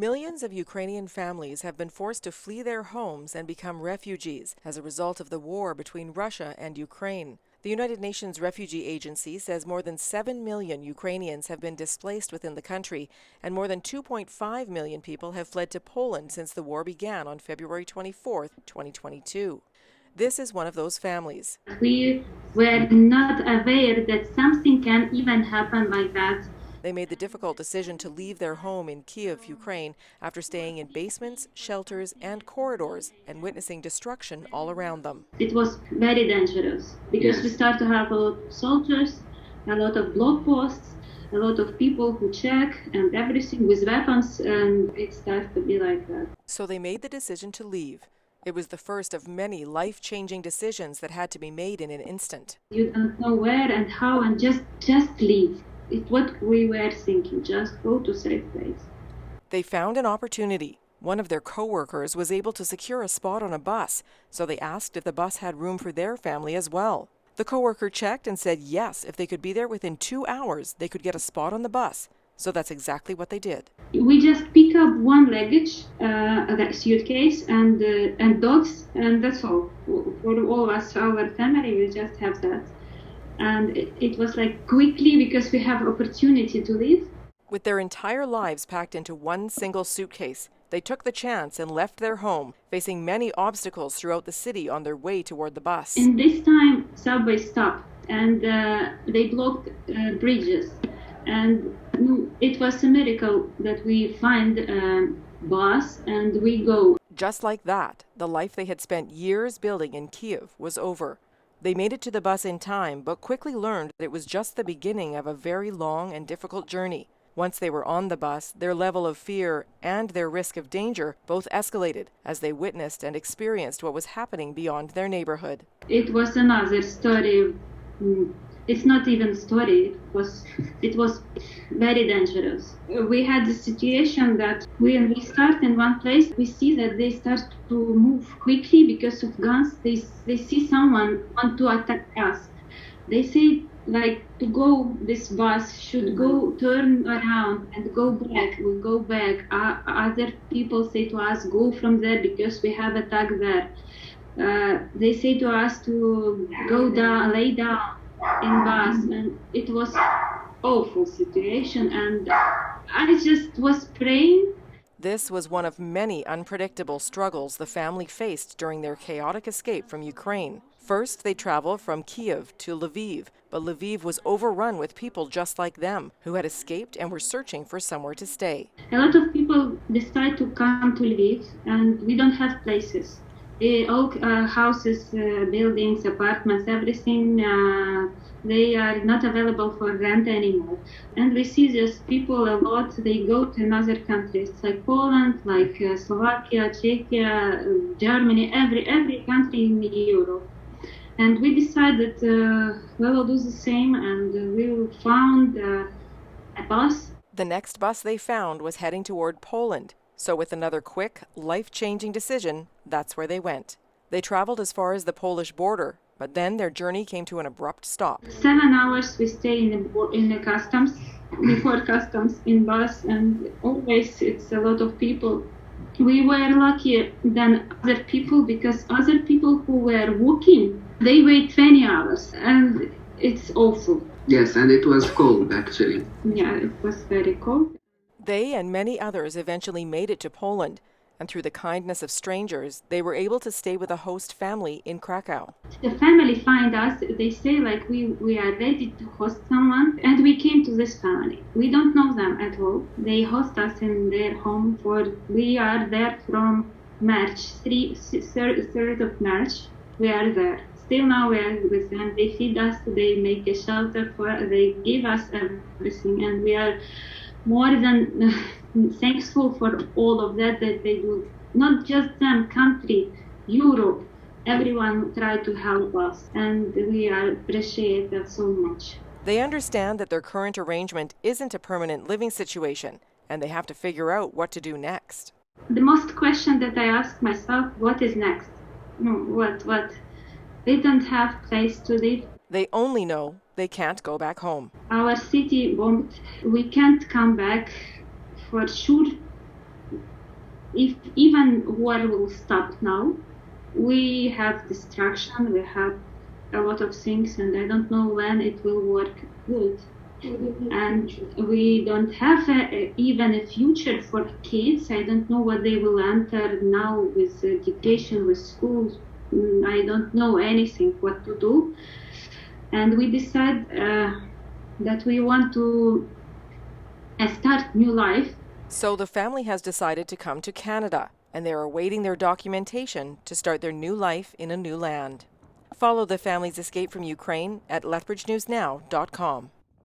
Millions of Ukrainian families have been forced to flee their homes and become refugees as a result of the war between Russia and Ukraine. The United Nations Refugee Agency says more than 7 million Ukrainians have been displaced within the country, and more than 2.5 million people have fled to Poland since the war began on February 24, 2022. This is one of those families. We were not aware that something can even happen like that. They made the difficult decision to leave their home in Kyiv, Ukraine, after staying in basements, shelters, and corridors and witnessing destruction all around them. It was very dangerous because we started to have a lot of soldiers, a lot of block posts, a lot of people who check and everything with weapons, and it started to be like that. So they made the decision to leave. It was the first of many life-changing decisions that had to be made in an instant. You don't know where and how, and just leave. It's what we were thinking, just go to safe place. They found an opportunity. One of their co-workers was able to secure a spot on a bus, so they asked if the bus had room for their family as well. The co-worker checked and said yes, if they could be there within 2 hours, they could get a spot on the bus. So that's exactly what they did. We just pick up one luggage, a suitcase, and dogs, and that's all. For all of us, our family, we just have that. And it was like quickly because we have opportunity to leave. With their entire lives packed into one single suitcase, they took the chance and left their home, facing many obstacles throughout the city on their way toward the bus. In this time, subway stopped, and they blocked bridges. And it was a miracle that we find a bus and we go. Just like that, the life they had spent years building in Kyiv was over. They made it to the bus in time, but quickly learned that it was just the beginning of a very long and difficult journey. Once they were on the bus, their level of fear and their risk of danger both escalated as they witnessed and experienced what was happening beyond their neighborhood. It was another story. It's not even a story. It was very dangerous. We had the situation that when we start in one place, we see that they start to move quickly because of guns. They see someone want to attack us. They say like to go, this bus should go, turn around and go back. We go back. Other people say to us, go from there because we have attack there. They say to us to go down, lay down in bus, and it was awful situation, and I just was praying. This was one of many unpredictable struggles the family faced during their chaotic escape from Ukraine. First, they traveled from Kyiv to Lviv, but Lviv was overrun with people just like them who had escaped and were searching for somewhere to stay. A lot of people decide to come to Lviv, and we don't have places. All houses, buildings, apartments, everything, they are not available for rent anymore. And we see these people a lot. They go to another countries like Poland, like Slovakia, Czechia, Germany, every country in Europe. And we decided we will do the same, and we found a bus. The next bus they found was heading toward Poland. So with another quick, life-changing decision, that's where they went. They traveled as far as the Polish border, but then their journey came to an abrupt stop. 7 hours we stay in the customs, before customs in bus, and always it's a lot of people. We were luckier than other people because other people who were walking, they wait 20 hours, and it's awful. Yes, and it was cold actually. Yeah, it was very cold. They and many others eventually made it to Poland, and through the kindness of strangers, they were able to stay with a host family in Krakow. The family find us, they say like we are ready to host someone, and we came to this family. We don't know them at all. They host us in their home we are there from March, 3rd of March, we are there. Still now we are with them. They feed us, they make a shelter they give us everything, and we are more than thankful for all of that they do. Not just them, country, Europe, everyone tried to help us, and we appreciate that so much. They understand that their current arrangement isn't a permanent living situation, and they have to figure out what to do next. The most question that I ask myself, what is next? What? They don't have place to live. They only know they can't go back home. Our city bombed. We can't come back for sure. if even war will stop now, we have destruction, we have a lot of things, and I don't know when it will work good. And we don't have even a future for kids. I don't know what they will enter now with education, with schools. I don't know anything what to do. And we decide that we want to start new life. So the family has decided to come to Canada, and they are awaiting their documentation to start their new life in a new land. Follow the family's escape from Ukraine at lethbridgenewsnow.com.